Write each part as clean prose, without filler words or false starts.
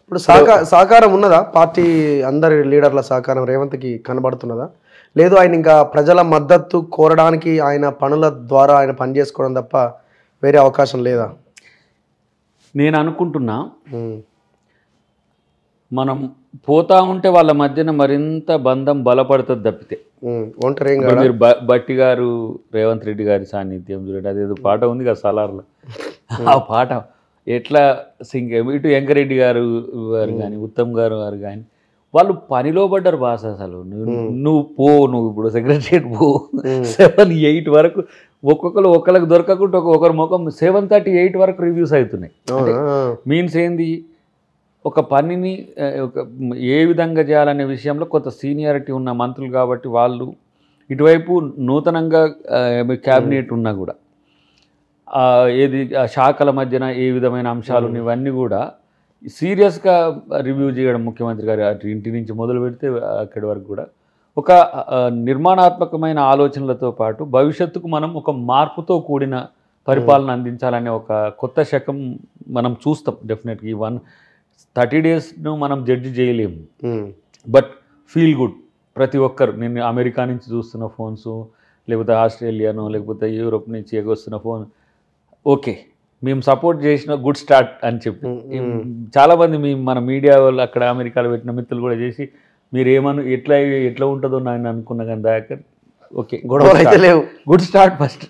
ఇప్పుడు సహకారం ఉన్నదా? పార్టీ అందరి లీడర్ల సహకారం రేవంత్కి కనబడుతున్నదా? లేదు ఆయన ఇంకా ప్రజల మద్దతు కోరడానికి ఆయన పనుల ద్వారా ఆయన పనిచేసుకోవడం తప్ప వేరే అవకాశం లేదా? నేను అనుకుంటున్నా మనం పోతా ఉంటే వాళ్ళ మధ్యన మరింత బంధం బలపడుతుంది తప్పితే. మీరు బట్టి గారు రేవంత్ రెడ్డి గారి సాన్నిధ్యం చూడండి, అదేదో పాట ఉంది కదా సలార్లో, ఆ పాట ఎట్లా ఇటు వెంకరెడ్డి గారు కానీ ఉత్తమ్ గారు కానీ వాళ్ళు పనిలో పడ్డారు బాస్. అసలు నువ్వు ఇప్పుడు సెక్రటరియట్ పో 7-8 వరకు ఒకరికి దొరకకుండా ఒకరి ముఖం 7:38 వరకు రివ్యూస్ అవుతున్నాయి. మీన్స్ ఏంది, ఒక పనిని ఏ విధంగా చేయాలనే విషయంలో కొంత సీనియారిటీ ఉన్న మంత్రులు కాబట్టి వాళ్ళు ఇటువైపు నూతనంగా క్యాబినెట్ ఉన్నా కూడా ఏది శాఖల మధ్యన ఏ విధమైన అంశాలు ఇవన్నీ కూడా సీరియస్గా రివ్యూ చేయడం ముఖ్యమంత్రి గారు ఇంటి నుంచి మొదలు పెడితే అక్కడి వరకు కూడా ఒక నిర్మాణాత్మకమైన ఆలోచనలతో పాటు భవిష్యత్తుకు మనం ఒక మార్పుతో కూడిన పరిపాలన అందించాలనే ఒక కొత్త శకం మనం చూస్తాం. డెఫినెట్గా ఈ 30 డేస్ను మనం జడ్జి చేయలేము, బట్ ఫీల్ గుడ్. ప్రతి ఒక్కరు, నేను అమెరికా నుంచి చూస్తున్న ఫోన్స్, లేకపోతే ఆస్ట్రేలియాను, లేకపోతే యూరోప్ నుంచి ఎగొస్తున్న ఫోన్, ఓకే మేము సపోర్ట్ చేసిన గుడ్ స్టార్ట్ అని చెప్పి చాలామంది మన మీడియా వాళ్ళు అక్కడ అమెరికాలో పెట్టిన మిత్రులు కూడా చేసి మీరు ఎట్లా ఉంటుందో నేను అనుకున్నా కానీ దాకా ఓకే గొడవలు అయితే లేవు, good start first,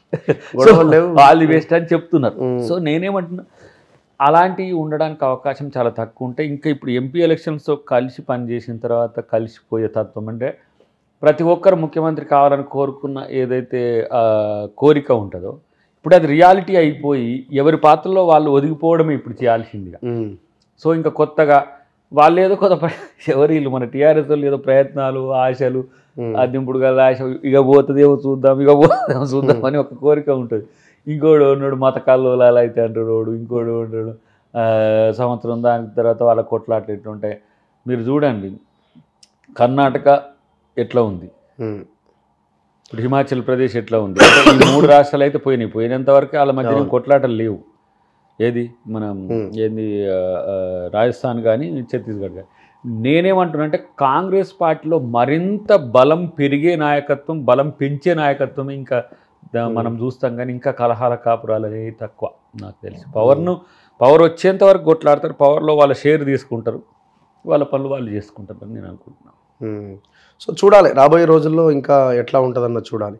all the best అని చెప్తున్నారు. సో నేనేమంటున్నా, అలాంటివి ఉండడానికి అవకాశం చాలా తక్కువ ఉంటాయి. ఇంకా ఇప్పుడు ఎంపీ ఎలక్షన్స్తో కలిసి పనిచేసిన తర్వాత కలిసిపోయే తత్వం అంటే ప్రతి ఒక్కరు ముఖ్యమంత్రి కావాలని కోరుకున్న ఏదైతే కోరిక ఉంటుందో ఇప్పుడు అది రియాలిటీ అయిపోయి ఎవరి పాత్రలో వాళ్ళు ఒదిగిపోవడమే ఇప్పుడు చేయాల్సిందిగా. సో ఇంకా కొత్తగా వాళ్ళు ఏదో ఎవరు మన టీఆర్ఎస్ వాళ్ళు ఏదో ప్రయత్నాలు, ఆశలు, దింపుడు కదా ఆశ, ఇక పోతుందేమో చూద్దాం అని ఒక కోరిక ఉంటుంది. ఇంకోడు ఉన్నాడు మతకాల్లో అయితే అంటాడు, ఇంకోడు ఉంటాడు సంవత్సరం దాని తర్వాత వాళ్ళ కొట్లాట్లు ఎట్లుంటాయి మీరు చూడండి. కర్ణాటక ఎట్లా ఉంది, ఇప్పుడు హిమాచల్ ప్రదేశ్ ఎట్లా ఉంది, ఈ 3 రాష్ట్రాలు అయితే పోయినంత వరకు వాళ్ళ మధ్యన కొట్లాటలు లేవు. ఏది మనం రాజస్థాన్ కానీ ఛత్తీస్గఢ్ కానీ. నేనేమంటున్నానంటే కాంగ్రెస్ పార్టీలో మరింత బలం పెరిగే నాయకత్వం, బలం పెంచే నాయకత్వం ఇంకా మనం చూస్తాం కానీ ఇంకా కలహాల కాపురాలు అనేవి తక్కువ నాకు తెలిసి. పవర్ వచ్చేంత వరకు కొట్లాడతారు, పవర్లో వాళ్ళ షేర్ తీసుకుంటారు, వాళ్ళ పనులు వాళ్ళు చేసుకుంటారు అని నేను అనుకుంటున్నాను. సో చూడాలి రాబోయే రోజుల్లో ఇంకా ఎట్లా ఉంటుందన్న చూడాలి.